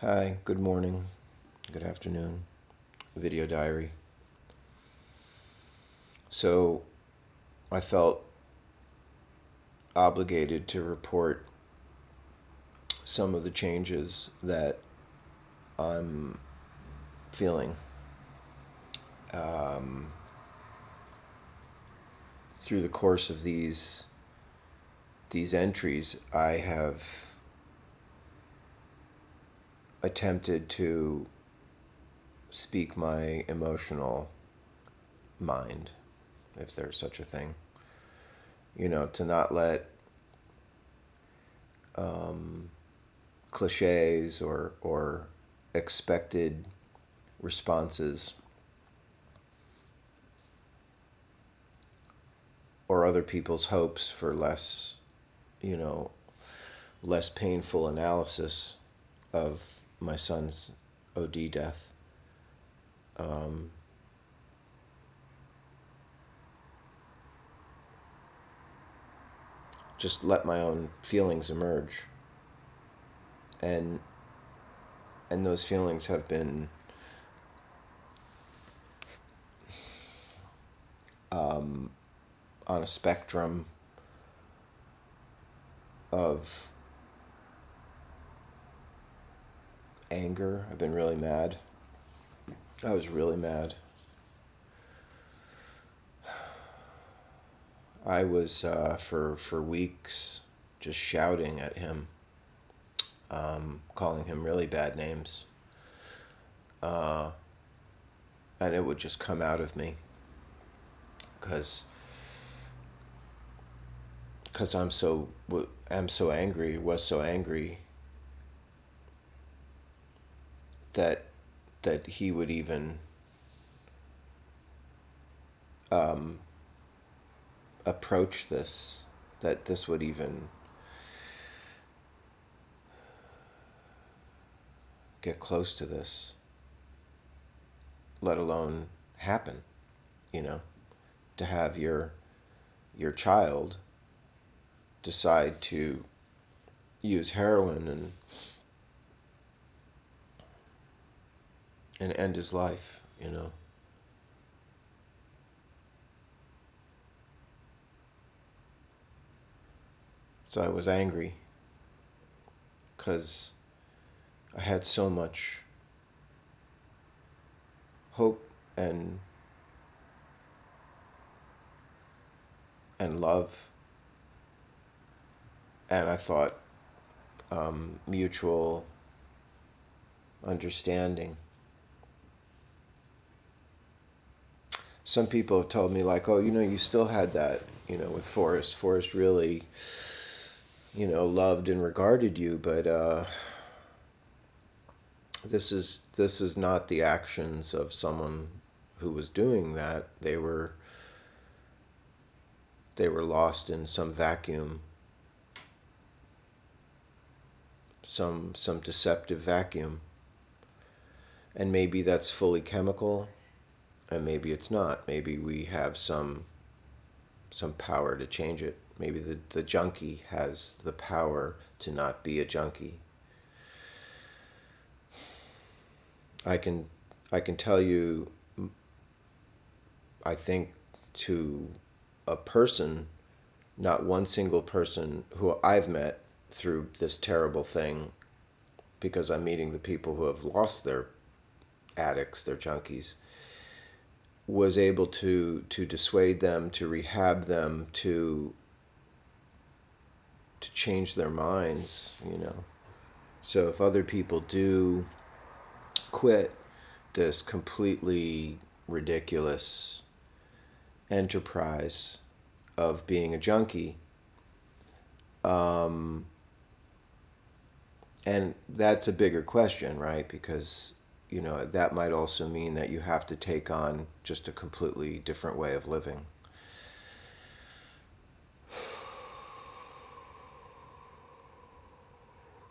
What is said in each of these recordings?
Hi, good morning, good afternoon, video diary. So, I felt obligated to report some of the changes that I'm feeling. Um, Through the course of these entries, I have attempted to speak my emotional mind, if there's such a thing. To not let cliches or expected responses or other people's hopes for you know, less painful analysis of my son's OD death. Um, just let my own feelings emerge, and those feelings have been on a spectrum of anger. I've been really mad. I was really mad. I was for weeks just shouting at him, calling him really bad names, and it would just come out of me because I'm so angry. Was so angry that he would even um, approach this. That this would even get close to this, let alone happen. You know, to have your child decide to use heroin and end his life. So I was angry because I had so much hope and love, and I thought mutual understanding. Some people have told me, like, oh, you still had that, with Forrest. Forrest really, loved and regarded you, but this is not the actions of someone who was doing that. They were lost in some vacuum, some deceptive vacuum, and maybe that's fully chemical, and maybe it's not. Maybe we have some power to change it. Maybe the junkie has the power to not be a junkie. I can I can tell you, I think, to a person, not one single person who I've met through this terrible thing, because I'm meeting the people who have lost their addicts, their junkies, was able to dissuade them, to rehab them, to change their minds. So if other people do quit this completely ridiculous enterprise of being a junkie, um, and that's a bigger question, right? Because that might also mean that you have to take on just a completely different way of living.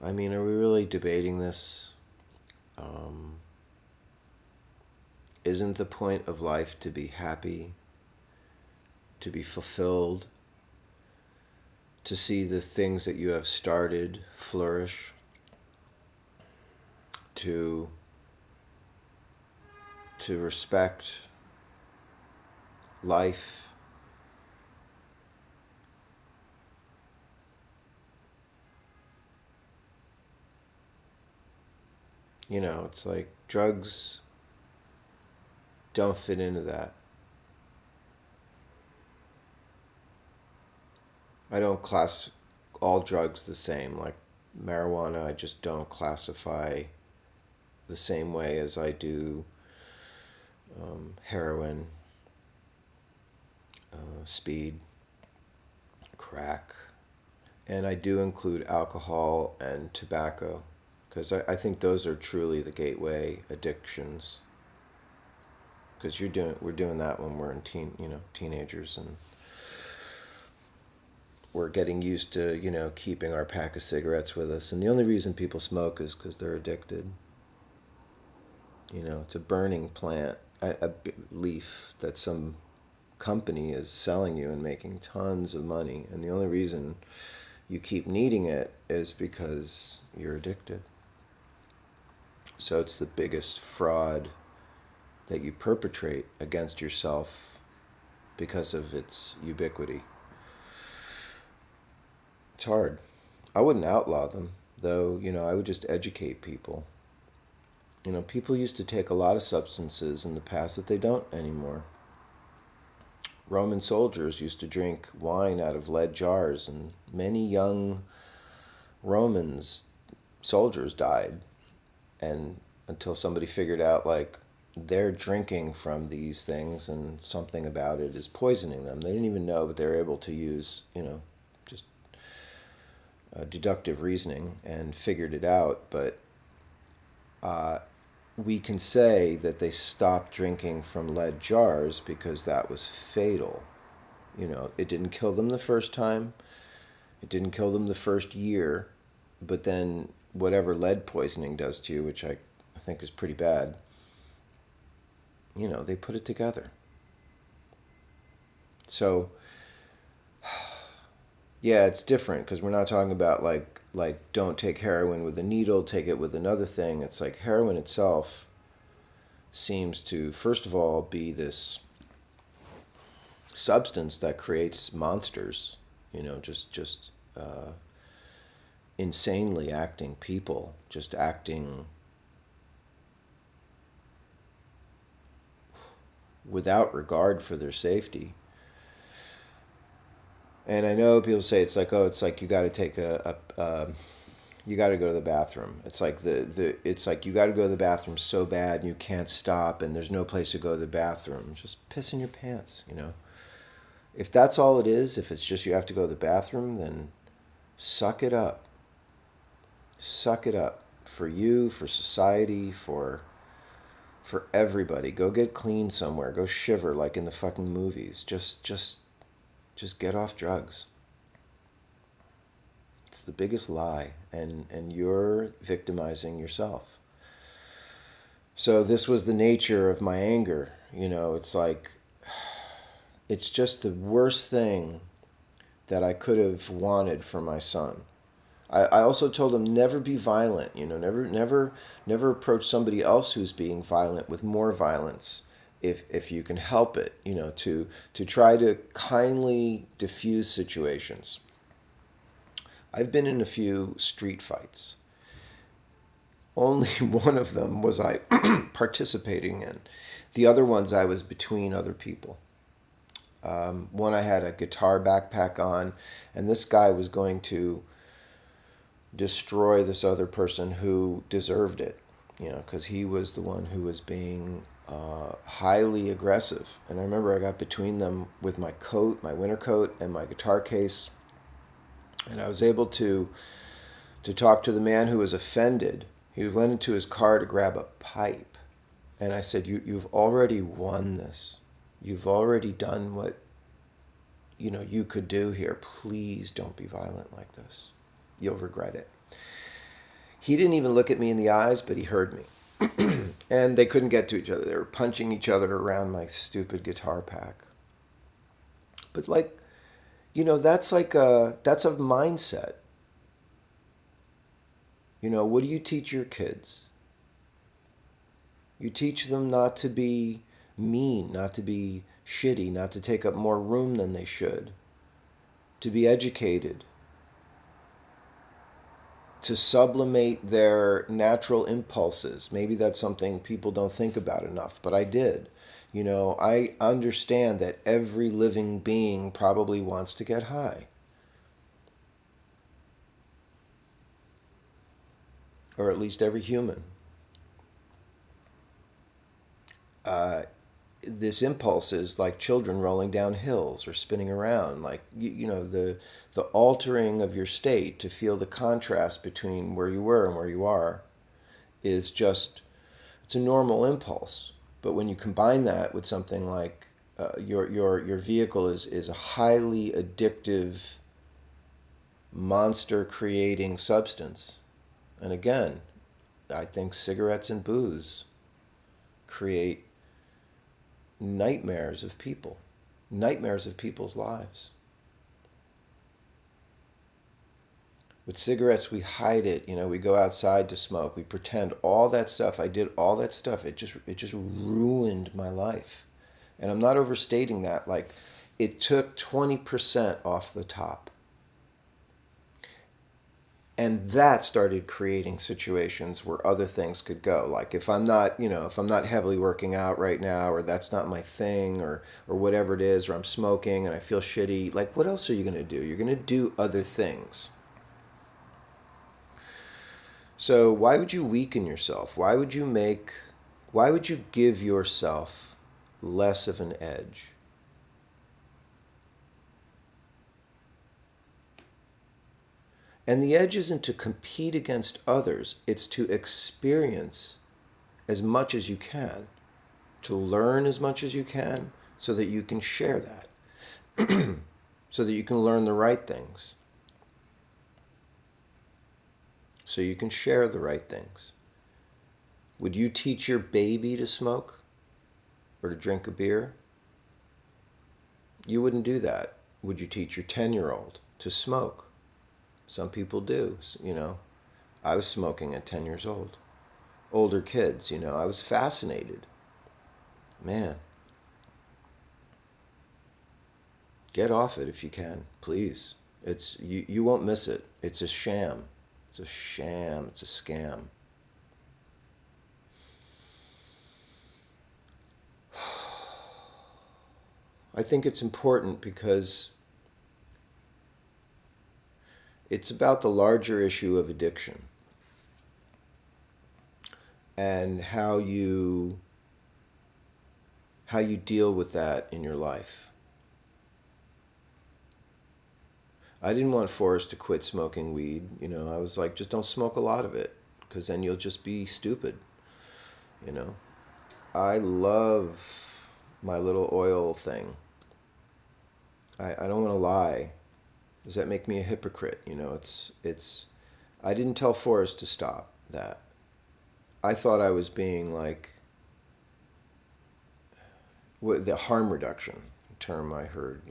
I mean, are we really debating this? Um, isn't the point of life to be happy, to be fulfilled, to see the things that you have started flourish? to respect life. You know, it's like drugs don't fit into that. I don't class all drugs the same. Like marijuana, I just don't classify the same way as I do heroin, speed, crack, and I do include alcohol and tobacco because I think those are truly the gateway addictions. Because we're doing that when we're in teenagers, and we're getting used to keeping our pack of cigarettes with us, and the only reason people smoke is because they're addicted. It's a burning plant, a leaf that some company is selling you and making tons of money, and the only reason you keep needing it is because you're addicted. So it's the biggest fraud that you perpetrate against yourself because of its ubiquity. It's hard. I wouldn't outlaw them, though, I would just educate people. People used to take a lot of substances in the past that they don't anymore. Roman soldiers used to drink wine out of lead jars, and many young Romans soldiers died. And until somebody figured out, like, they're drinking from these things and something about it is poisoning them. They didn't even know, but they were able to use, just deductive reasoning and figured it out. But we can say that they stopped drinking from lead jars because that was fatal. It didn't kill them the first time. It didn't kill them the first year. But then whatever lead poisoning does to you, which I think is pretty bad, they put it together. So, yeah, it's different because we're not talking about like don't take heroin with a needle, take it with another thing. It's like heroin itself seems to, first of all, be this substance that creates monsters, just insanely acting people, just acting without regard for their safety. And I know people say it's like you got to take you got to go to the bathroom. It's like it's like you got to go to the bathroom so bad and you can't stop and there's no place to go to the bathroom. Just piss in your pants, If that's all it is, if it's just you have to go to the bathroom, then suck it up. Suck it up for you, for society, for everybody. Go get clean somewhere. Go shiver like in the fucking movies. Just get off drugs. It's the biggest lie, and you're victimizing yourself. So this was the nature of my anger. It's like, it's just the worst thing that I could have wanted for my son. I also told him never be violent, never approach somebody else who's being violent with more violence if you can help it, to try to kindly diffuse situations. I've been in a few street fights. Only one of them was I participating in. The other ones I was between other people. One I had a guitar backpack on, and this guy was going to destroy this other person who deserved it, because he was the one who was being highly aggressive. And I remember I got between them with my coat, my winter coat, and my guitar case, and I was able to talk to the man who was offended. He went into his car to grab a pipe, and I said, you've already won this. You've already done what you could do here. Please don't be violent like this. You'll regret it. He didn't even look at me in the eyes, but he heard me. And they couldn't get to each other. They were punching each other around my stupid guitar pack. But that's that's a mindset. What do you teach your kids? You teach them not to be mean, not to be shitty, not to take up more room than they should, to be educated, to sublimate their natural impulses. Maybe that's something people don't think about enough, but I did. You know, I understand that every living being probably wants to get high. Or at least every human. Uh, this impulse is like children rolling down hills or spinning around, like the altering of your state to feel the contrast between where you were and where you are is just, it's a normal impulse. But when you combine that with something like your vehicle is a highly addictive, monster creating substance. And again, I think cigarettes and booze create nightmares of people, nightmares of people's lives. With cigarettes, we hide it. You know, we go outside to smoke. We pretend all that stuff. I did all that stuff. It just ruined my life, and I'm not overstating that. Like, it took 20% off the top. And that started creating situations where other things could go. Like if I'm not, if I'm not heavily working out right now, or that's not my thing, or whatever it is, or I'm smoking and I feel shitty, like what else are you going to do? You're going to do other things. So why would you weaken yourself? Why would you give yourself less of an edge? And the edge isn't to compete against others, it's to experience as much as you can, to learn as much as you can, so that you can share that, so that you can learn the right things, so you can share the right things. Would you teach your baby to smoke or to drink a beer? You wouldn't do that. Would you teach your 10-year-old to smoke? Some people do, I was smoking at 10 years old. Older kids, I was fascinated. Man, get off it if you can, please. You won't miss it. It's a sham. It's a sham. It's a scam. I think it's important because it's about the larger issue of addiction and how you deal with that in your life. I didn't want Forrest to quit smoking weed. I was like, just don't smoke a lot of it, because then you'll just be stupid. I love my little oil thing. I don't want to lie. Does that make me a hypocrite? I didn't tell Forrest to stop that. I thought I was being like, the harm reduction term I heard,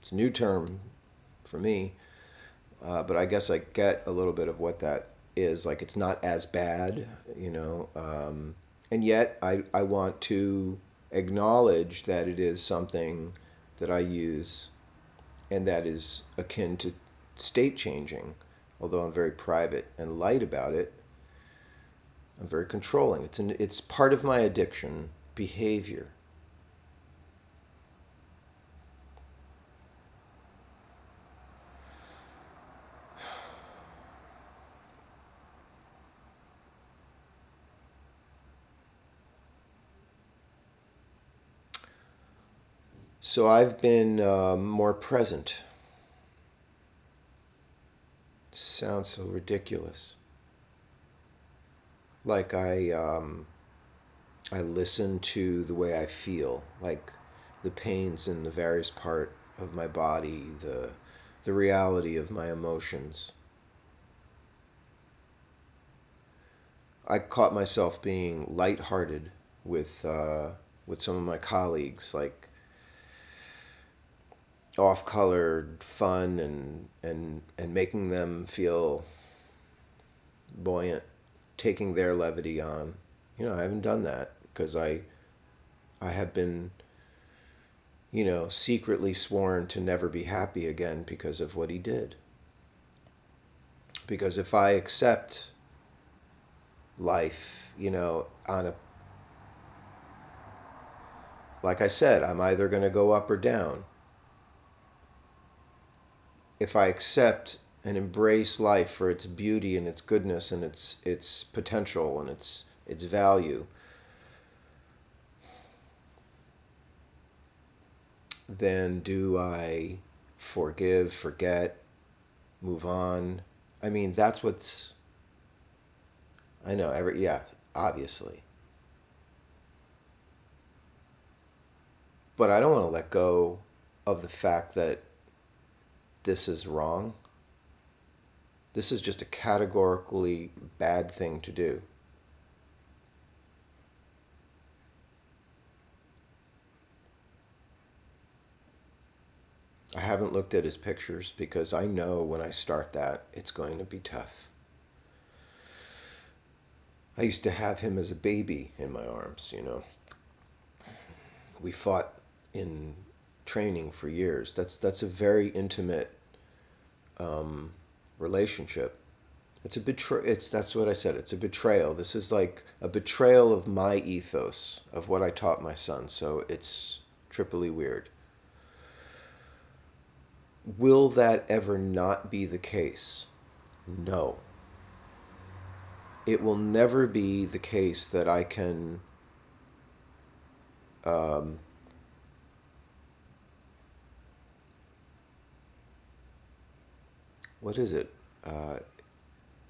it's a new term for me, but I guess I get a little bit of what that is. Like, it's not as bad, and yet I want to acknowledge that it is something that I use and that is akin to state changing. Although I'm very private and light about it, I'm very controlling. It's part of my addiction behavior. So I've been more present. Sounds so ridiculous. Like I listen to the way I feel, like the pains in the various part of my body, the reality of my emotions. I caught myself being lighthearted with some of my colleagues, like off-colored fun and making them feel buoyant, taking their levity on. I haven't done that because I have been, secretly sworn to never be happy again because of what he did. Because if I accept life, on a, like I said, I'm either going to go up or down. If I accept and embrace life for its beauty and its goodness and its potential and its value, then do I forgive, forget, move on? I mean, that's what's, I know, yeah, obviously. But I don't want to let go of the fact that this is wrong. This is just a categorically bad thing to do. I haven't looked at his pictures because I know when I start that, it's going to be tough. I used to have him as a baby in my arms. We fought in training for years. That's a very intimate relationship. That's what I said. It's a betrayal. This is like a betrayal of my ethos, of what I taught my son. So it's triply weird. Will that ever not be the case? No. It will never be the case that I can what is it?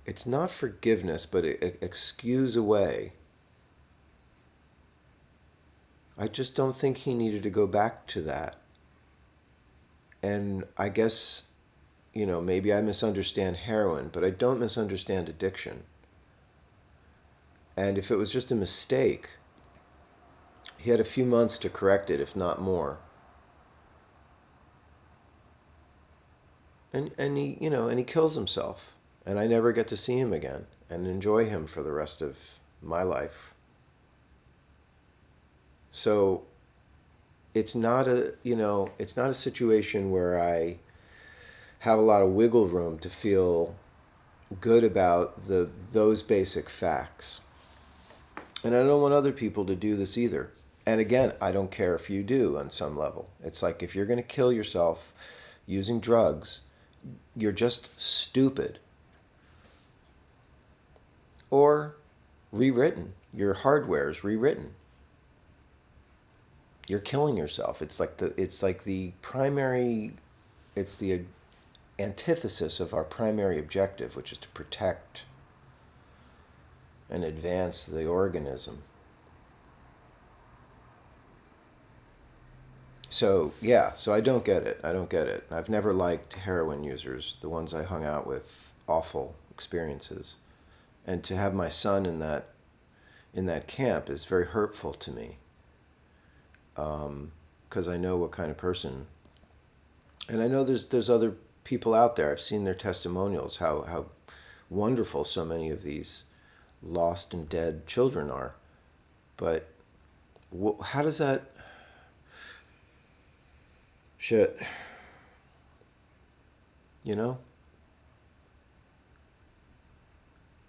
It's not forgiveness, but excuse away. I just don't think he needed to go back to that. And I guess, maybe I misunderstand heroin, but I don't misunderstand addiction. And if it was just a mistake, he had a few months to correct it, if not more. And he kills himself. And I never get to see him again and enjoy him for the rest of my life. So it's not a situation where I have a lot of wiggle room to feel good about those basic facts. And I don't want other people to do this either. And again, I don't care if you do on some level. It's like if you're going to kill yourself using drugs, you're just stupid. Or rewritten. Your hardware is rewritten. You're killing yourself. It's like the antithesis of our primary objective, which is to protect and advance the organism. So I don't get it. I've never liked heroin users, the ones I hung out with, awful experiences. And to have my son in that camp is very hurtful to me. Because I know what kind of person, and I know there's other people out there. I've seen their testimonials, how wonderful so many of these lost and dead children are. But how does that shit?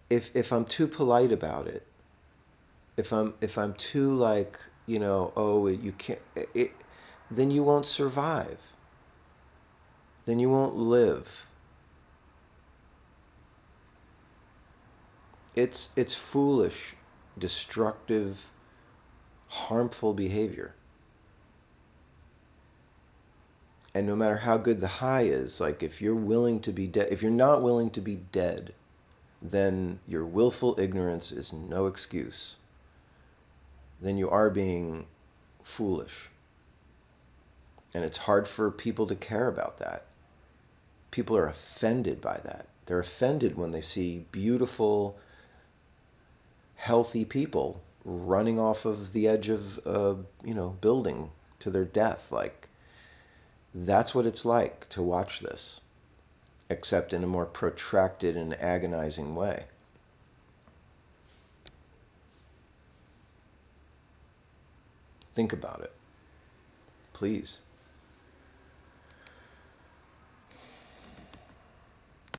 If I'm too polite about it, if I'm too like, oh, you can't, then you won't survive. Then you won't live. It's foolish, destructive, harmful behavior. And no matter how good the high is, like if you're willing to be dead, if you're not willing to be dead, then your willful ignorance is no excuse. Then you are being foolish. And it's hard for people to care about that. People are offended by that. They're offended when they see beautiful, healthy people running off of the edge of a building to their death. Like, that's what it's like to watch this, except in a more protracted and agonizing way. Think about it. Please.